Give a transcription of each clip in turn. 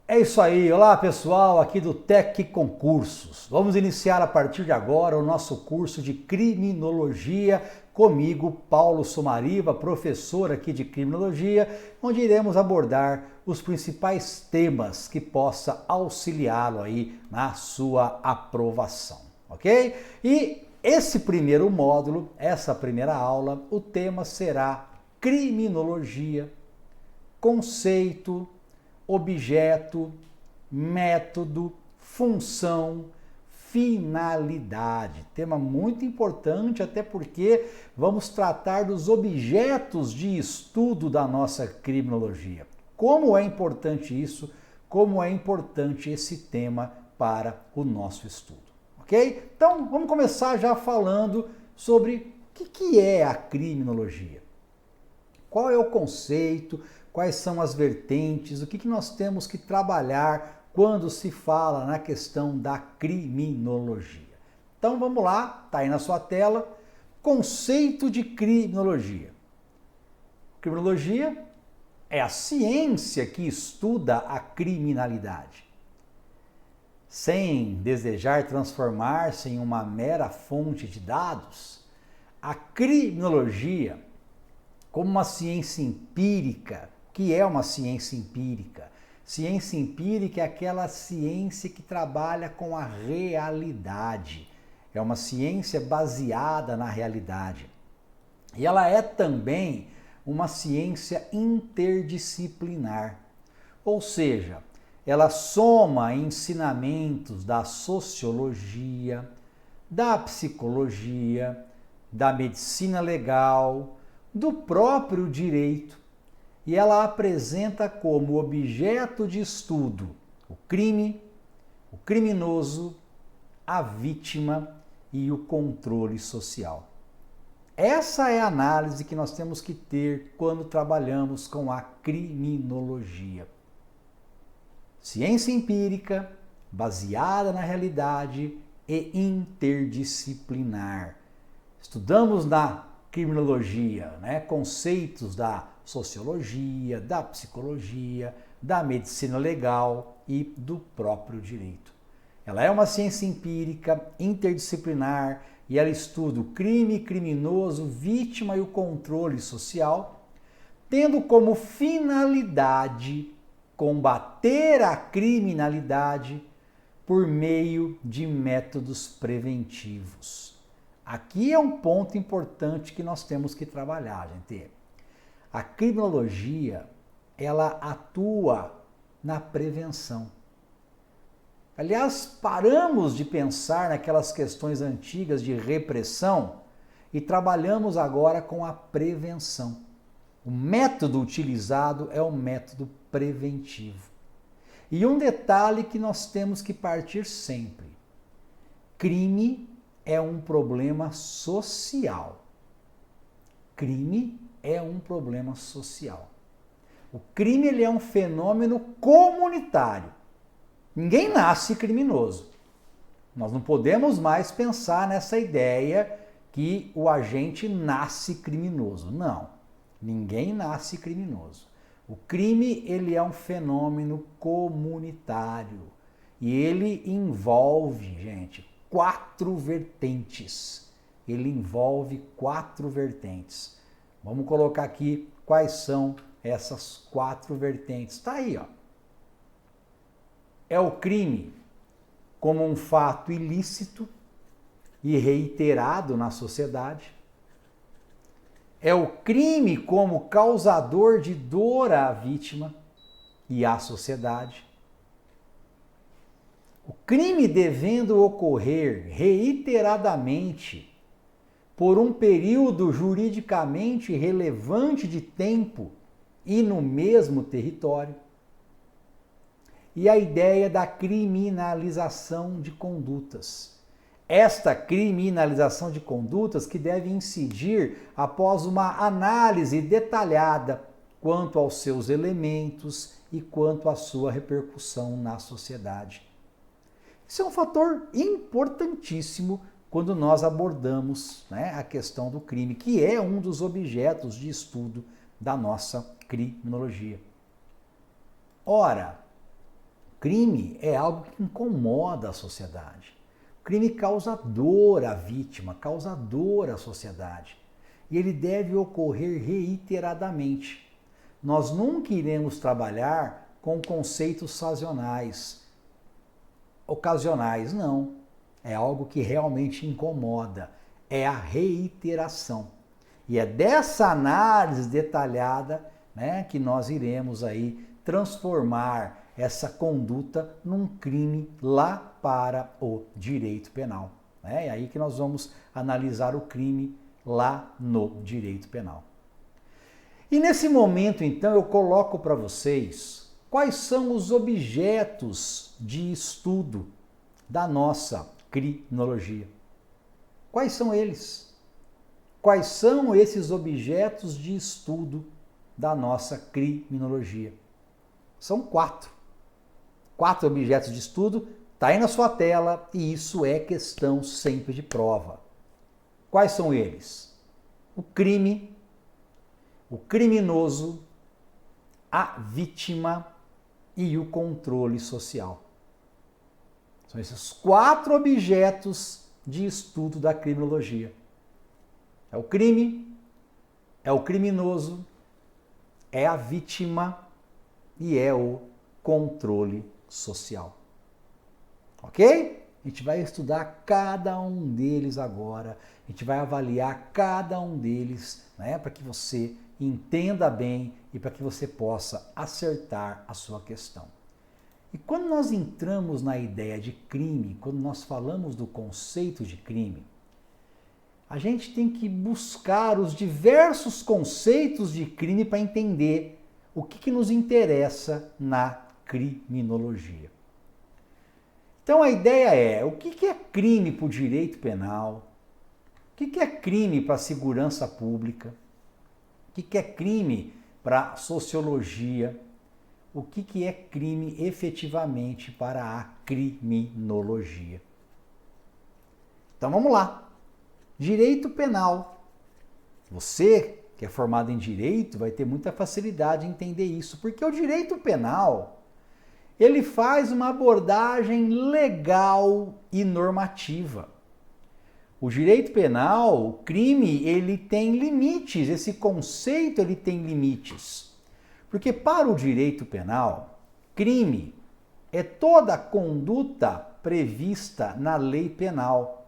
É isso aí, olá pessoal, aqui do Tec Concursos. Vamos iniciar a partir de agora o nosso curso de Criminologia comigo, Paulo Somariva, professor aqui de Criminologia, onde iremos abordar os principais temas que possa auxiliá-lo aí na sua aprovação, ok? E esse primeiro módulo, essa primeira aula, o tema será Criminologia, conceito, objeto, método, função, finalidade. Tema muito importante, até porque vamos tratar dos objetos de estudo da nossa criminologia. Como é importante isso, como é importante esse tema para o nosso estudo, ok? Então, vamos começar já falando sobre o que é a criminologia. Qual é o conceito? Quais são as vertentes, o que nós temos que trabalhar quando se fala na questão da criminologia. Então vamos lá, está aí na sua tela, conceito de criminologia. Criminologia é a ciência que estuda a criminalidade. Sem desejar transformar-se em uma mera fonte de dados, a criminologia, como uma ciência empírica, que é uma ciência empírica? Ciência empírica é aquela ciência que trabalha com a realidade. É uma ciência baseada na realidade. E ela é também uma ciência interdisciplinar. Ou seja, ela soma ensinamentos da sociologia, da psicologia, da medicina legal, do próprio direito. E ela apresenta como objeto de estudo o crime, o criminoso, a vítima e o controle social. Essa é a análise que nós temos que ter quando trabalhamos com a criminologia. Ciência empírica, baseada na realidade e interdisciplinar. Estudamos na criminologia, conceitos da sociologia, da psicologia, da medicina legal e do próprio direito. Ela é uma ciência empírica, interdisciplinar, e ela estuda o crime, criminoso, vítima e o controle social, tendo como finalidade combater a criminalidade por meio de métodos preventivos. Aqui é um ponto importante que nós temos que trabalhar, gente. A criminologia, ela atua na prevenção. Aliás, paramos de pensar naquelas questões antigas de repressão e trabalhamos agora com a prevenção. O método utilizado é o método preventivo. E um detalhe que nós temos que partir sempre: crime é um problema social. Crime é um problema social. O crime ele é um fenômeno comunitário. Ninguém nasce criminoso. Nós não podemos mais pensar nessa ideia que o agente nasce criminoso. Não, ninguém nasce criminoso. O crime ele é um fenômeno comunitário e ele envolve, gente, 4 vertentes. Ele envolve 4 vertentes. Vamos colocar aqui quais são essas 4 vertentes. Está aí, ó. É o crime como um fato ilícito e reiterado na sociedade. É o crime como causador de dor à vítima e à sociedade. O crime devendo ocorrer reiteradamente por um período juridicamente relevante de tempo e no mesmo território. E a ideia da criminalização de condutas. Esta criminalização de condutas que deve incidir após uma análise detalhada quanto aos seus elementos e quanto à sua repercussão na sociedade. Isso é um fator importantíssimo quando nós abordamos, né, a questão do crime, que é um dos objetos de estudo da nossa criminologia. Ora, crime é algo que incomoda a sociedade. O crime causa dor à vítima, causa dor à sociedade. E ele deve ocorrer reiteradamente. Nós nunca iremos trabalhar com conceitos sazonais, ocasionais, não. É algo que realmente incomoda. É a reiteração. E é dessa análise detalhada, né, que nós iremos aí transformar essa conduta num crime lá para o direito penal. É aí que nós vamos analisar o crime lá no direito penal. E nesse momento, então, eu coloco para vocês quais são os objetos de estudo da nossa criminologia. Quais são eles? Quais são esses objetos de estudo da nossa criminologia? São 4. 4 objetos de estudo, está aí na sua tela e isso é questão sempre de prova. Quais são eles? O crime, o criminoso, a vítima e o controle social. São esses 4 objetos de estudo da criminologia. É o crime, é o criminoso, é a vítima e é o controle social. Ok? A gente vai estudar cada um deles agora, a gente vai avaliar cada um deles, né, para que você entenda bem e para que você possa acertar a sua questão. E quando nós entramos na ideia de crime, quando nós falamos do conceito de crime, a gente tem que buscar os diversos conceitos de crime para entender o que nos interessa na criminologia. Então a ideia é, o que é crime para o direito penal? O que é crime para a segurança pública? O que é crime para a sociologia? O que é crime efetivamente para a criminologia? Então vamos lá. Direito penal. Você que é formado em direito vai ter muita facilidade em entender isso, porque o direito penal, ele faz uma abordagem legal e normativa. O direito penal, o crime, ele tem limites, esse conceito ele tem limites. Porque para o direito penal, crime é toda conduta prevista na lei penal.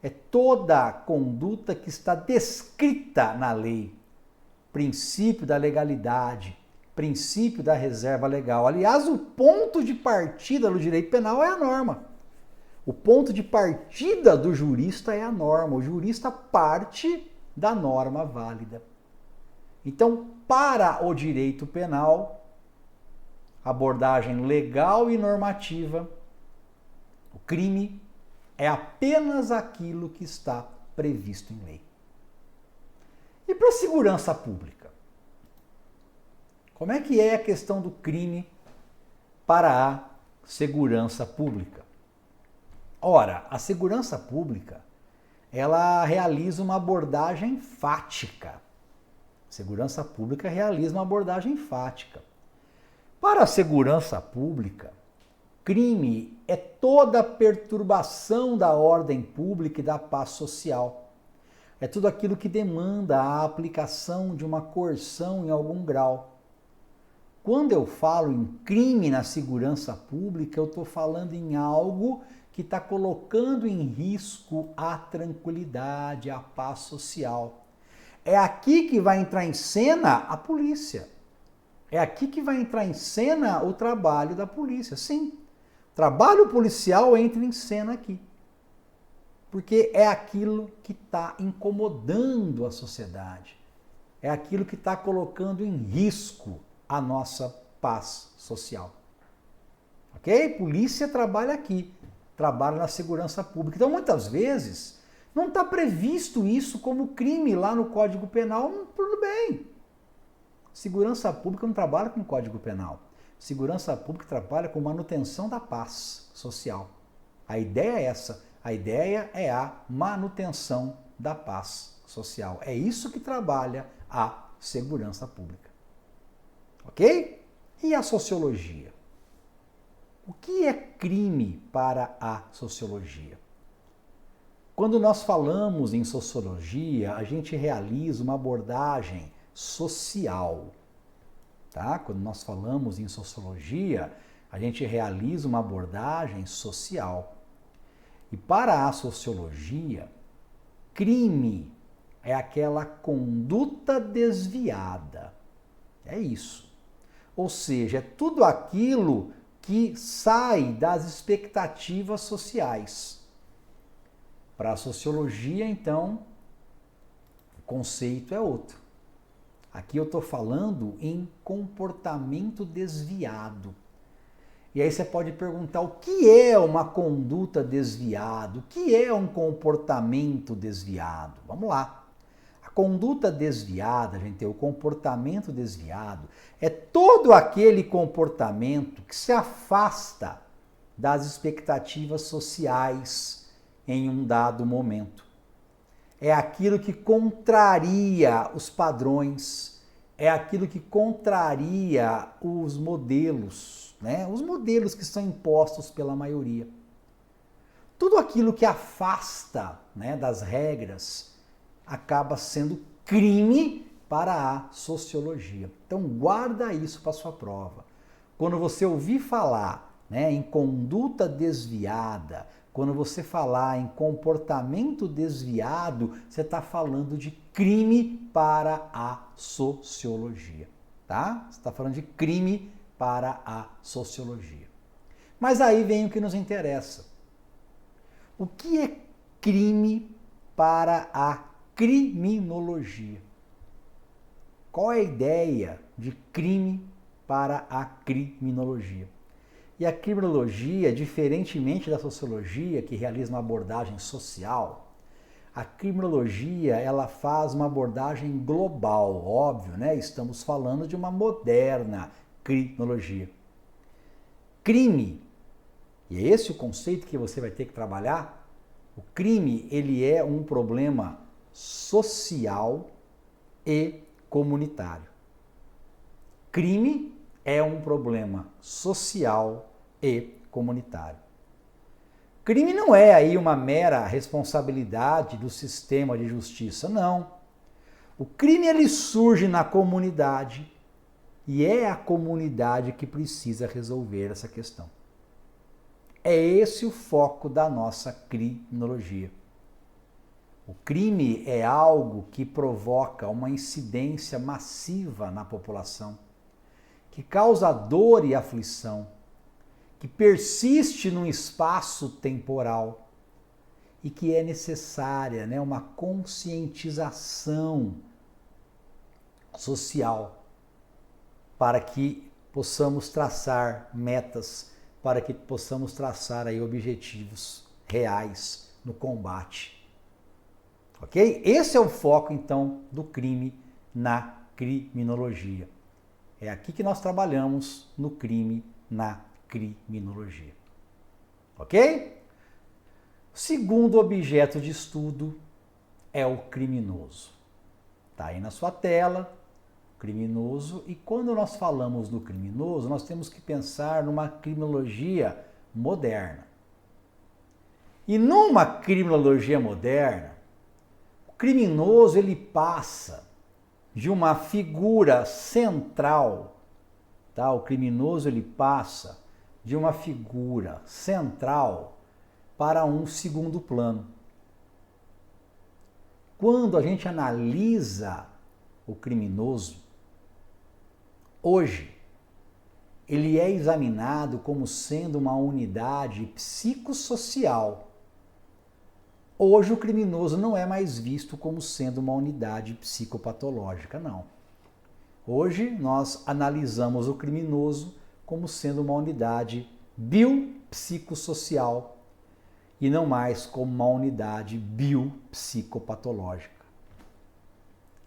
É toda conduta que está descrita na lei. Princípio da legalidade, princípio da reserva legal. Aliás, o ponto de partida do direito penal é a norma. O ponto de partida do jurista é a norma. O jurista parte da norma válida. Então, para o direito penal, abordagem legal e normativa, o crime é apenas aquilo que está previsto em lei. E para a segurança pública? Como é que é a questão do crime para a segurança pública? Ora, a segurança pública, ela realiza uma abordagem fática. A segurança pública realiza uma abordagem fática. Para a segurança pública, crime é toda perturbação da ordem pública e da paz social. É tudo aquilo que demanda a aplicação de uma coerção em algum grau. Quando eu falo em crime na segurança pública, eu estou falando em algo que está colocando em risco a tranquilidade, a paz social. É aqui que vai entrar em cena a polícia. É aqui que vai entrar em cena o trabalho da polícia. Sim, o trabalho policial entra em cena aqui. Porque é aquilo que está incomodando a sociedade. É aquilo que está colocando em risco a nossa paz social. Ok? Polícia trabalha aqui, trabalha na segurança pública. Então, muitas vezes, não está previsto isso como crime lá no Código Penal, tudo bem. Segurança pública não trabalha com Código Penal. Segurança pública trabalha com manutenção da paz social. A ideia é essa. A ideia é a manutenção da paz social. É isso que trabalha a segurança pública. Ok? E a sociologia? O que é crime para a sociologia? Quando nós falamos em sociologia, a gente realiza uma abordagem social. Tá? Quando nós falamos em sociologia, a gente realiza uma abordagem social. E para a sociologia, crime é aquela conduta desviada. É isso. Ou seja, é tudo aquilo que sai das expectativas sociais. Para a sociologia, então, o conceito é outro. Aqui eu estou falando em comportamento desviado. E aí você pode perguntar o que é uma conduta desviada? O que é um comportamento desviado? Vamos lá. A conduta desviada, gente, o comportamento desviado é todo aquele comportamento que se afasta das expectativas sociais em um dado momento. É aquilo que contraria os padrões, é aquilo que contraria os modelos, né? Os modelos que são impostos pela maioria. Tudo aquilo que afasta, né, das regras acaba sendo crime para a sociologia. Então guarda isso para sua prova. Quando você ouvir falar, né, em conduta desviada, quando você falar em comportamento desviado, você está falando de crime para a sociologia, tá? Você está falando de crime para a sociologia. Mas aí vem o que nos interessa. O que é crime para a criminologia? Qual é a ideia de crime para a criminologia? E a criminologia, diferentemente da sociologia, que realiza uma abordagem social, a criminologia ela faz uma abordagem global, óbvio, né? Estamos falando de uma moderna criminologia. Crime, e é esse o conceito que você vai ter que trabalhar, o crime ele é um problema social e comunitário. Crime é um problema social e comunitário. Crime não é aí uma mera responsabilidade do sistema de justiça, não. O crime ele surge na comunidade e é a comunidade que precisa resolver essa questão. É esse o foco da nossa criminologia. O crime é algo que provoca uma incidência massiva na população, que causa dor e aflição, que persiste num espaço temporal e que é necessária, né, uma conscientização social para que possamos traçar metas, para que possamos traçar aí objetivos reais no combate. Ok? Esse é o foco, então, do crime na criminologia. É aqui que nós trabalhamos no crime na criminologia. Ok? O segundo objeto de estudo é o criminoso. Está aí na sua tela, criminoso. E quando nós falamos do criminoso, nós temos que pensar numa criminologia moderna. E numa criminologia moderna, o criminoso ele passa de uma figura central, tá? O criminoso ele passa de uma figura central para um segundo plano. Quando a gente analisa o criminoso, hoje, ele é examinado como sendo uma unidade psicossocial. Hoje o criminoso não é mais visto como sendo uma unidade psicopatológica, não. Hoje nós analisamos o criminoso como sendo uma unidade biopsicossocial e não mais como uma unidade biopsicopatológica.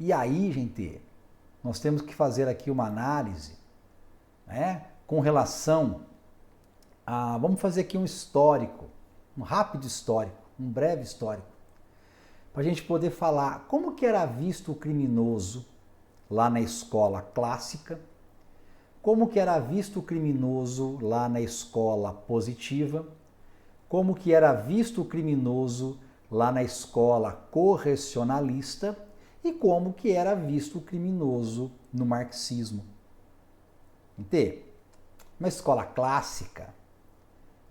E aí, gente, nós temos que fazer aqui uma análise, né, com relação a... Vamos fazer aqui um histórico, um rápido histórico. um breve histórico, para a gente poder falar como que era visto o criminoso lá na escola clássica, como que era visto o criminoso lá na escola positiva, como que era visto o criminoso lá na escola correcionalista e como que era visto o criminoso no marxismo. Entende? Na escola clássica,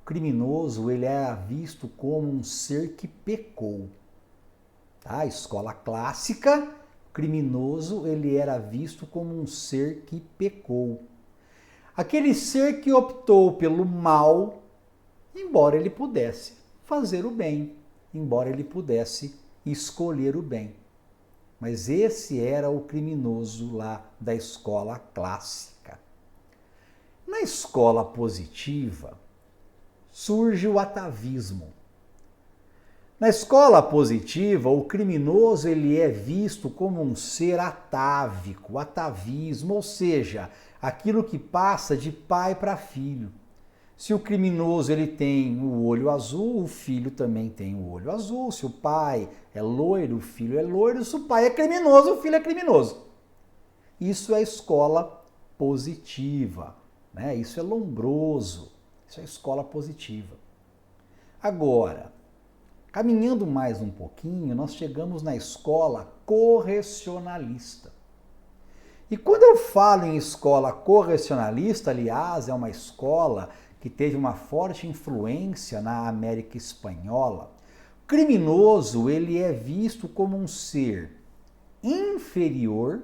o criminoso ele era visto como um ser que pecou. Tá? A escola clássica, o criminoso ele era visto como um ser que pecou. Aquele ser que optou pelo mal, embora ele pudesse fazer o bem, embora ele pudesse escolher o bem. Mas esse era o criminoso lá da escola clássica. Na escola positiva, surge o atavismo. Na escola positiva, o criminoso ele é visto como um ser atávico, atavismo, ou seja, aquilo que passa de pai para filho. Se o criminoso ele tem o olho azul, o filho também tem o olho azul. Se o pai é loiro, o filho é loiro. Se o pai é criminoso, o filho é criminoso. Isso é escola positiva, né? Isso é Lombroso, isso é escola positiva. Agora, caminhando mais um pouquinho, nós chegamos na escola correcionalista. E quando eu falo em escola correcionalista, aliás, é uma escola que teve uma forte influência na América Espanhola, o criminoso ele é visto como um ser inferior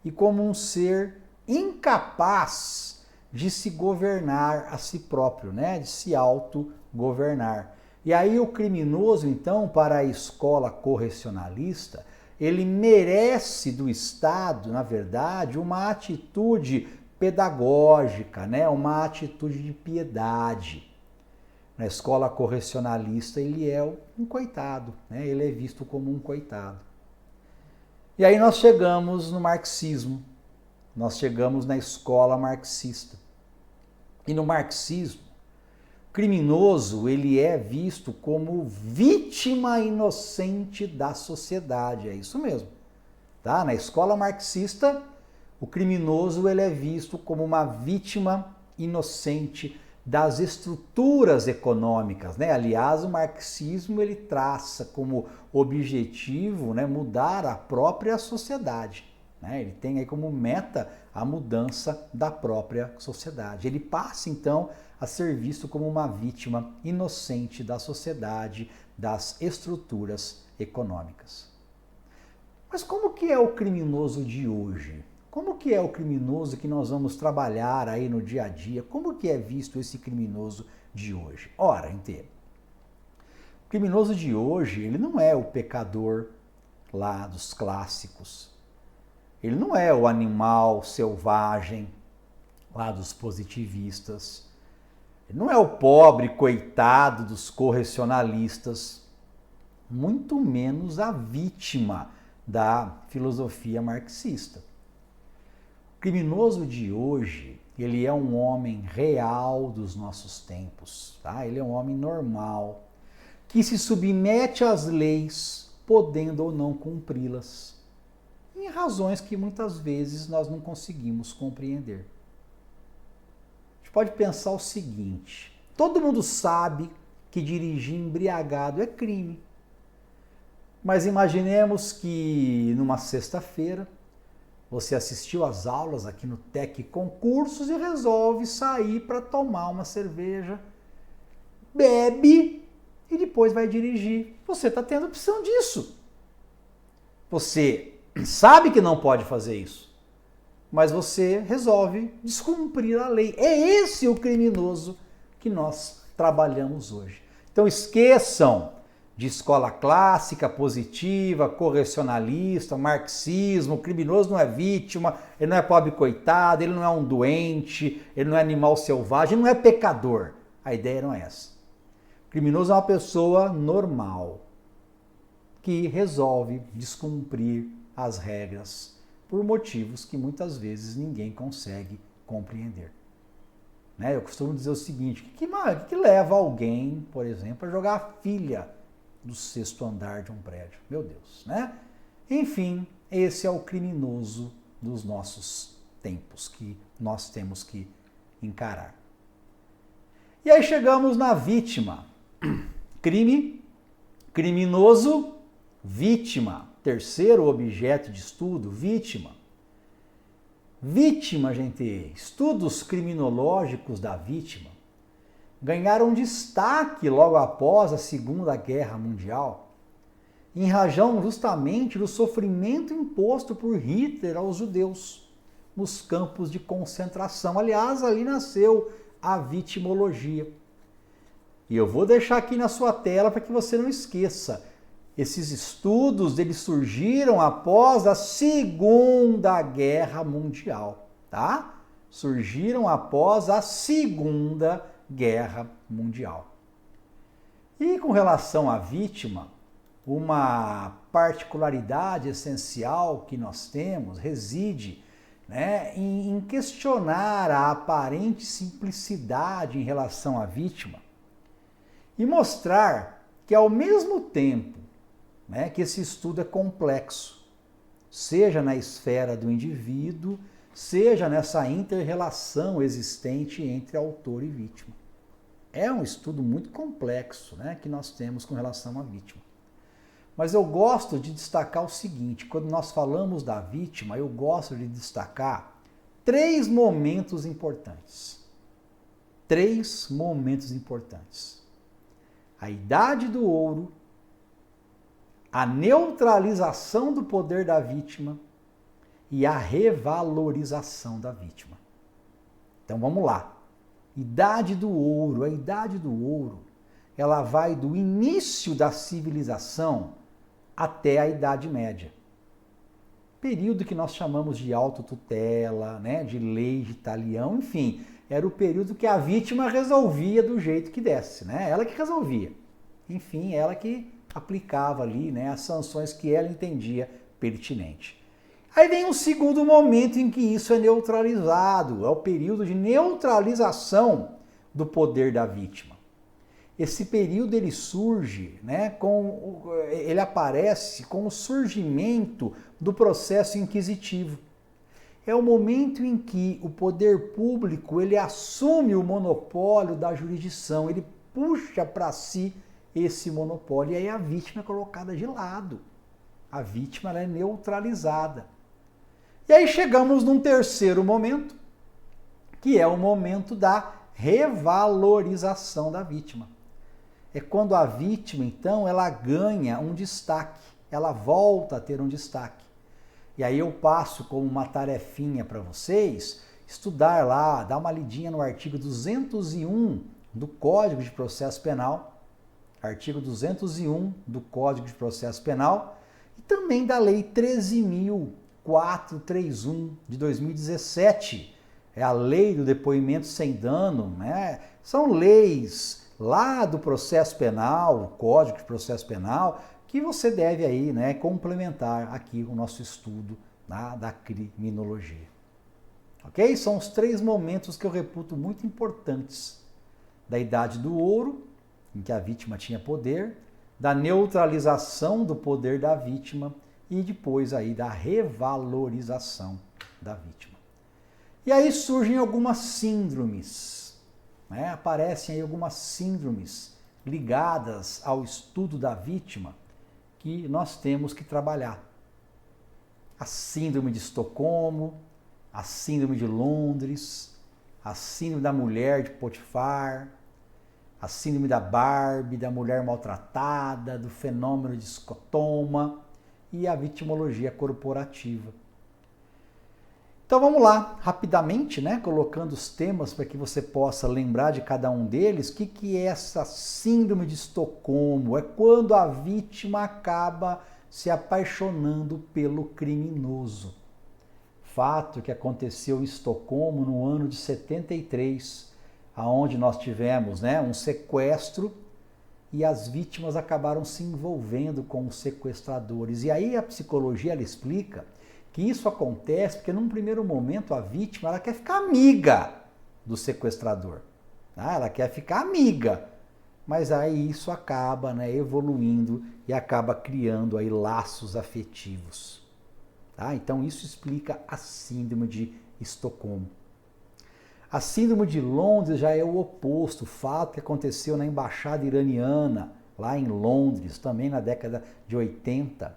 e como um ser incapaz de se governar a si próprio, né? De se autogovernar. E aí o criminoso, então, para a escola correcionalista, ele merece do Estado, na verdade, uma atitude pedagógica, né? Uma atitude de piedade. Na escola correcionalista, ele é um coitado, né? Ele é visto como um coitado. E aí nós chegamos no marxismo, nós chegamos na escola marxista. E no marxismo, o criminoso ele é visto como vítima inocente da sociedade, é isso mesmo. Tá? Na escola marxista, o criminoso ele é visto como uma vítima inocente das estruturas econômicas, né? Aliás, o marxismo ele traça como objetivo, né, mudar a própria sociedade, né? Ele tem aí como meta a mudança da própria sociedade. Ele passa então a ser visto como uma vítima inocente da sociedade, das estruturas econômicas. Mas como que é o criminoso de hoje? Como que é o criminoso que nós vamos trabalhar aí no dia a dia? Como que é visto esse criminoso de hoje? Ora, inteiro. O criminoso de hoje, ele não é o pecador lá dos clássicos. Ele não é o animal selvagem lá dos positivistas. Ele não é o pobre coitado dos correcionalistas. Muito menos a vítima da filosofia marxista. O criminoso de hoje, ele é um homem real dos nossos tempos, tá? Ele é um homem normal, que se submete às leis, podendo ou não cumpri-las, em razões que muitas vezes nós não conseguimos compreender. A gente pode pensar o seguinte, todo mundo sabe que dirigir embriagado é crime, mas imaginemos que numa sexta-feira, você assistiu às aulas aqui no Tec Concursos e resolve sair para tomar uma cerveja, bebe e depois vai dirigir. Você está tendo opção disso. Você sabe que não pode fazer isso, mas você resolve descumprir a lei. É esse o criminoso que nós trabalhamos hoje. Então esqueçam de escola clássica, positiva, correcionalista, marxismo, o criminoso não é vítima, ele não é pobre coitado, ele não é um doente, ele não é animal selvagem, ele não é pecador. A ideia não é essa. O criminoso é uma pessoa normal, que resolve descumprir as regras por motivos que muitas vezes ninguém consegue compreender. Né? Eu costumo dizer o seguinte, o que leva alguém, por exemplo, a jogar a filha do 6º andar de um prédio. Meu Deus, né? Enfim, esse é o criminoso dos nossos tempos que nós temos que encarar. E aí chegamos na vítima. Crime, criminoso, vítima. Terceiro objeto de estudo, vítima. Vítima, gente, estudos criminológicos da vítima ganharam destaque logo após a Segunda Guerra Mundial, em razão justamente do sofrimento imposto por Hitler aos judeus nos campos de concentração. Aliás, ali nasceu a vitimologia. E eu vou deixar aqui na sua tela para que você não esqueça. Esses estudos, eles surgiram após a Segunda Guerra Mundial, tá? Surgiram após a Segunda Guerra Mundial. E com relação à vítima, uma particularidade essencial que nós temos reside, né, em questionar a aparente simplicidade em relação à vítima e mostrar que, ao mesmo tempo, né, que esse estudo é complexo, seja na esfera do indivíduo, seja nessa inter-relação existente entre autor e vítima. É um estudo muito complexo, né, que nós temos com relação à vítima. Mas eu gosto de destacar o seguinte: quando nós falamos da vítima, eu gosto de destacar 3 momentos importantes. 3 momentos importantes. A Idade do Ouro, a neutralização do poder da vítima e a revalorização da vítima. Então vamos lá. Idade do Ouro. A Idade do Ouro, ela vai do início da civilização até a Idade Média. Período que nós chamamos de autotutela, né, de lei de talião, enfim, era o período que a vítima resolvia do jeito que desse, né? Ela que resolvia. Enfim, ela que aplicava ali, né, as sanções que ela entendia pertinente. Aí vem um segundo momento em que isso é neutralizado, é o período de neutralização do poder da vítima. Esse período ele surge, né, ele aparece com o surgimento do processo inquisitivo. É o momento em que o poder público ele assume o monopólio da jurisdição, ele puxa para si esse monopólio e aí a vítima é colocada de lado. A vítima ela é neutralizada. E aí chegamos num terceiro momento, que é o momento da revalorização da vítima. É quando a vítima, então, ela ganha um destaque, ela volta a ter um destaque. E aí eu passo como uma tarefinha para vocês, estudar lá, dar uma lidinha no artigo 201 do Código de Processo Penal, artigo 201 do Código de Processo Penal, e também da Lei 13.431 de 2017, é a Lei do Depoimento Sem Dano, né? São leis lá do processo penal, o Código de Processo Penal, que você deve aí, né, complementar aqui o nosso estudo da criminologia. Ok? São os 3 momentos que eu reputo muito importantes: da Idade do Ouro, em que a vítima tinha poder, da neutralização do poder da vítima e depois aí da revalorização da vítima. E aí surgem algumas síndromes, né? Aparecem aí algumas síndromes ligadas ao estudo da vítima que nós temos que trabalhar. A síndrome de Estocolmo, a síndrome de Londres, a síndrome da mulher de Potifar, a síndrome da Barbie, da mulher maltratada, do fenômeno de escotoma e a vitimologia corporativa. Então vamos lá, rapidamente, né, colocando os temas para que você possa lembrar de cada um deles. O que é essa síndrome de Estocolmo? É quando a vítima acaba se apaixonando pelo criminoso. Fato que aconteceu em Estocolmo no ano de 73, onde nós tivemos, né, um sequestro e as vítimas acabaram se envolvendo com os sequestradores. E aí a psicologia ela explica que isso acontece porque num primeiro momento a vítima ela quer ficar amiga do sequestrador. Tá? Ela quer ficar amiga. mas aí isso acaba, né, evoluindo e acaba criando aí laços afetivos. Tá? Então isso explica a síndrome de Estocolmo. A síndrome de Londres já é o oposto, o fato que aconteceu na embaixada iraniana, lá em Londres, também na década de 80,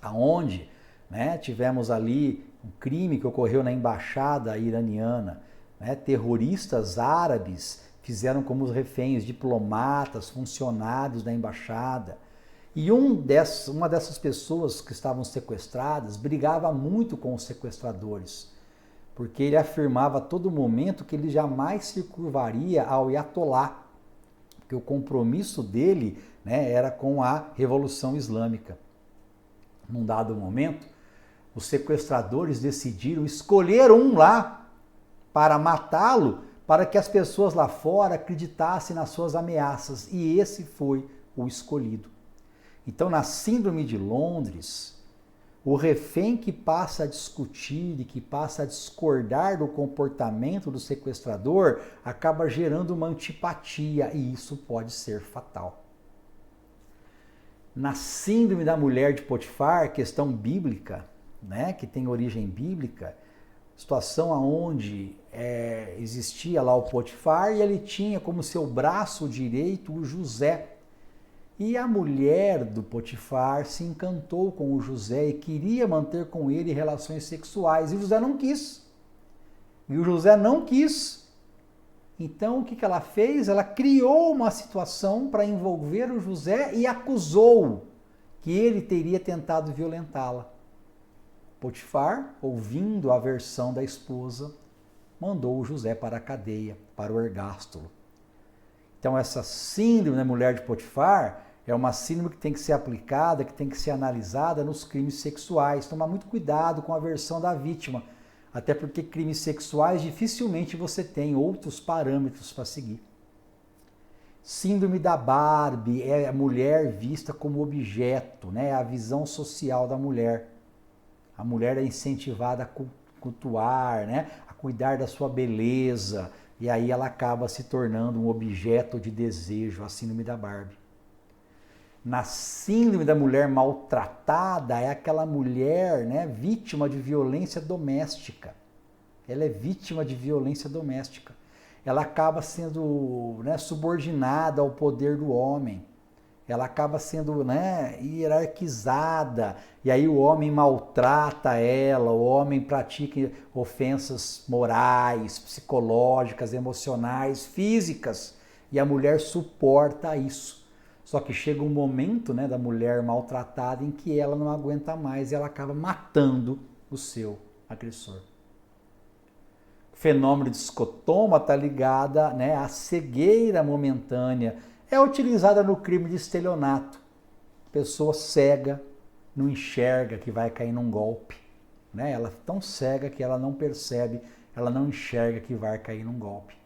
aonde, né, tivemos ali um crime que ocorreu na embaixada iraniana, né, terroristas árabes fizeram como os reféns diplomatas, funcionários da embaixada, e uma dessas pessoas que estavam sequestradas brigava muito com os sequestradores, porque ele afirmava a todo momento que ele jamais se curvaria ao Ayatollah, porque o compromisso dele, né, era com a Revolução Islâmica. Num dado momento, os sequestradores decidiram escolher um lá para matá-lo, para que as pessoas lá fora acreditassem nas suas ameaças, e esse foi o escolhido. Então, na síndrome de Londres, o refém que passa a discutir e que passa a discordar do comportamento do sequestrador acaba gerando uma antipatia, e isso pode ser fatal. Na síndrome da mulher de Potifar, questão bíblica, né, que tem origem bíblica, situação onde existia lá o Potifar e ele tinha como seu braço direito o José. E a mulher do Potifar se encantou com o José e queria manter com ele relações sexuais. E o José não quis. Então o que ela fez? Ela criou uma situação para envolver o José e acusou que ele teria tentado violentá-la. Potifar, ouvindo a versão da esposa, mandou o José para a cadeia, para o ergástulo. Então essa síndrome da mulher de Potifar é uma síndrome que tem que ser aplicada, que tem que ser analisada nos crimes sexuais. Tomar muito cuidado com a versão da vítima, até porque crimes sexuais dificilmente você tem outros parâmetros para seguir. Síndrome da Barbie é a mulher vista como objeto, né? É a visão social da mulher. A mulher é incentivada a cultuar, né? A cuidar da sua beleza, e aí ela acaba se tornando um objeto de desejo, a síndrome da Barbie. Na síndrome da mulher maltratada, é aquela mulher, né, vítima de violência doméstica. Ela é vítima de violência doméstica. Ela acaba sendo, né, subordinada ao poder do homem. Ela acaba sendo, né, hierarquizada. E aí o homem maltrata ela, o homem pratica ofensas morais, psicológicas, emocionais, físicas. E a mulher suporta isso. Só que chega um momento, né, da mulher maltratada em que ela não aguenta mais e ela acaba matando o seu agressor. O fenômeno de escotoma está ligada, né, à cegueira momentânea. É utilizada no crime de estelionato. Pessoa cega não enxerga que vai cair num golpe. Né? Ela é tão cega que ela não percebe, ela não enxerga que vai cair num golpe.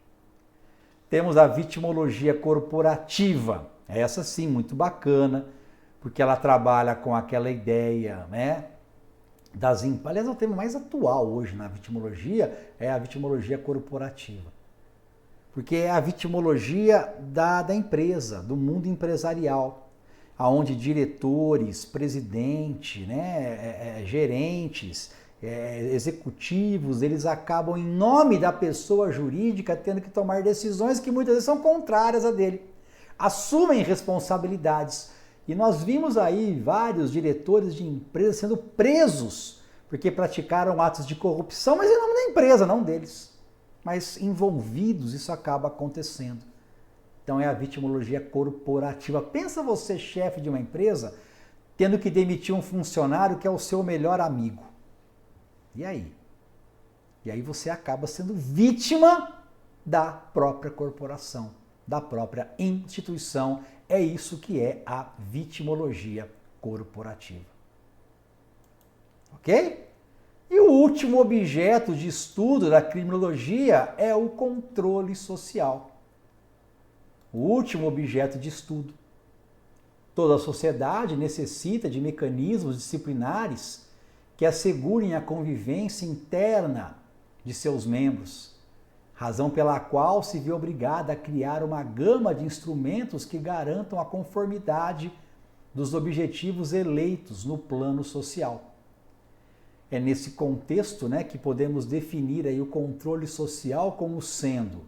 Temos a vitimologia corporativa. Essa sim, muito bacana, porque ela trabalha com aquela ideia, né, aliás, é o tema mais atual hoje na vitimologia, é a vitimologia corporativa. Porque é a vitimologia da empresa, do mundo empresarial, onde diretores, presidente, né, gerentes, executivos, eles acabam, em nome da pessoa jurídica, tendo que tomar decisões que muitas vezes são contrárias a dele. Assumem responsabilidades. E nós vimos aí vários diretores de empresas sendo presos porque praticaram atos de corrupção, mas em nome da empresa, não deles. Mas envolvidos, isso acaba acontecendo. Então é a vitimologia corporativa. Pensa você, chefe de uma empresa, tendo que demitir um funcionário que é o seu melhor amigo. E aí? E aí você acaba sendo vítima da própria corporação, da própria instituição. É isso que é a vitimologia corporativa. Ok? E o último objeto de estudo da criminologia é o controle social. O último objeto de estudo. Toda a sociedade necessita de mecanismos disciplinares que assegurem a convivência interna de seus membros. razão pela qual se vê obrigada a criar uma gama de instrumentos que garantam a conformidade dos objetivos eleitos no plano social. É nesse contexto, que podemos definir aí o controle social como sendo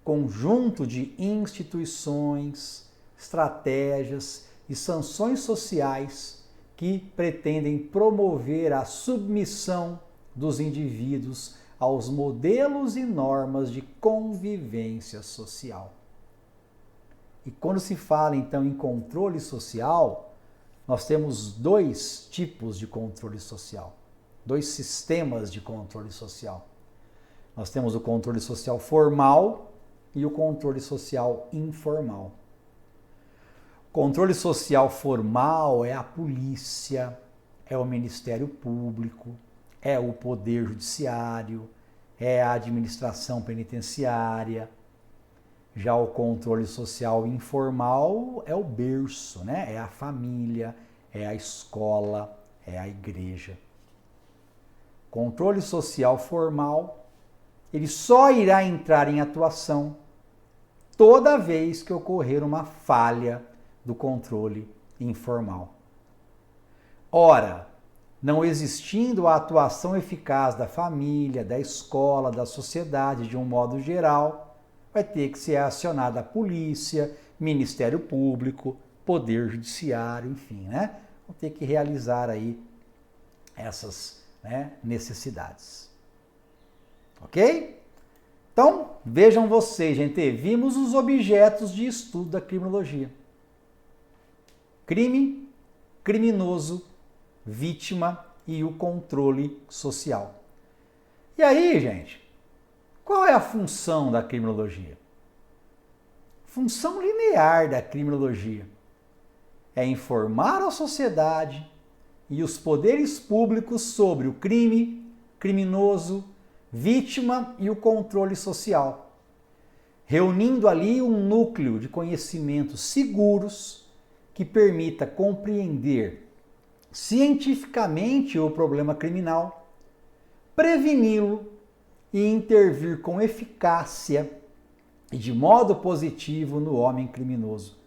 conjunto de instituições, estratégias e sanções sociais que pretendem promover a submissão dos indivíduos aos modelos e normas de convivência social. E quando se fala então em controle social, nós temos dois tipos de controle social, dois sistemas de controle social. Nós temos o controle social formal e o controle social informal. O controle social formal é a polícia, é o Ministério Público, é o Poder Judiciário, é a administração penitenciária. Já o controle social informal é o berço, é a família, é a escola, é a igreja. Controle social formal, ele só irá entrar em atuação toda vez que ocorrer uma falha do controle informal. Ora, não existindo a atuação eficaz da família, da escola, da sociedade de um modo geral, vai ter que ser acionada a polícia, Ministério Público, Poder Judiciário, enfim, vão ter que realizar aí essas necessidades. Ok? Então, vejam vocês, gente, vimos os objetos de estudo da criminologia. Crime, criminoso, vítima e o controle social. E aí, gente, qual é a função da criminologia? Função linear da criminologia é informar a sociedade e os poderes públicos sobre o crime, criminoso, vítima e o controle social, reunindo ali um núcleo de conhecimentos seguros que permita compreender cientificamente o problema criminal, preveni-lo e intervir com eficácia e de modo positivo no homem criminoso.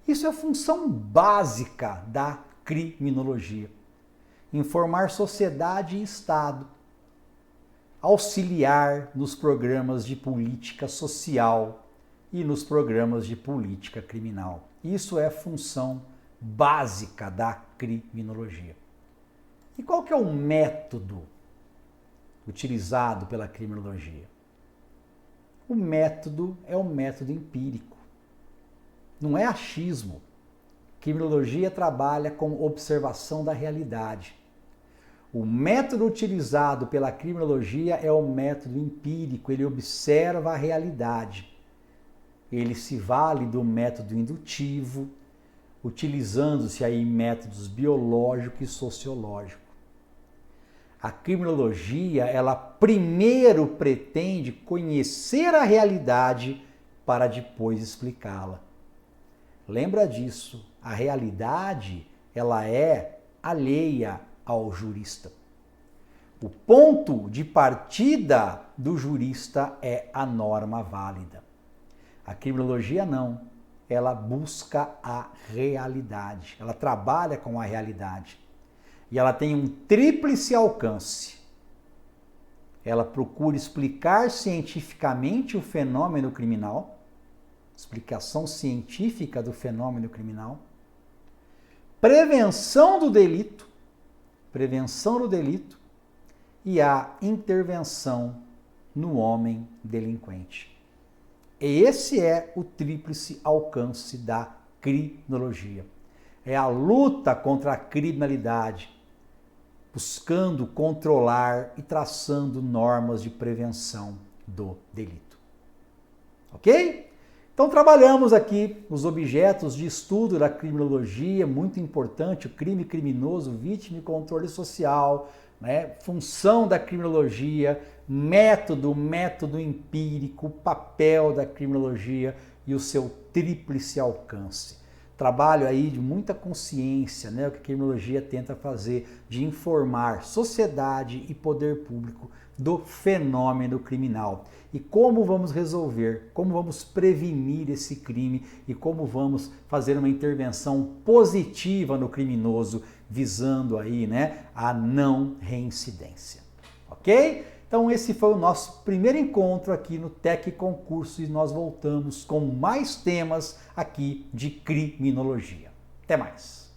Isso é a função básica da criminologia. Informar sociedade e Estado, auxiliar nos programas de política social e nos programas de política criminal. Isso é função básica da criminologia. E qual que é o método utilizado pela criminologia? O método é o método empírico. Não é achismo. Criminologia trabalha com observação da realidade. O método utilizado pela criminologia é o método empírico, ele observa a realidade. Ele se vale do método indutivo, utilizando-se aí métodos biológico e sociológico. A criminologia, ela primeiro pretende conhecer a realidade para depois explicá-la. Lembra disso, a realidade, ela é alheia ao jurista. O ponto de partida do jurista é a norma válida. A criminologia não, ela busca a realidade, ela trabalha com a realidade. E ela tem um tríplice alcance. Ela procura explicar cientificamente o fenômeno criminal, explicação científica do fenômeno criminal, prevenção do delito e a intervenção no homem delinquente. Esse é o tríplice alcance da criminologia. É a luta contra a criminalidade, buscando controlar e traçando normas de prevenção do delito. Ok? Então trabalhamos aqui os objetos de estudo da criminologia, muito importante, o crime criminoso, vítima e controle social, função da criminologia, método empírico, papel da criminologia e o seu tríplice alcance. trabalho aí de muita consciência, né? O que a criminologia tenta fazer, de informar sociedade e poder público do fenômeno criminal. E como vamos resolver, como vamos prevenir esse crime e como vamos fazer uma intervenção positiva no criminoso, visando aí, né, a não reincidência. Ok? Então esse foi o nosso primeiro encontro aqui no Tec Concurso e nós voltamos com mais temas aqui de criminologia. Até mais!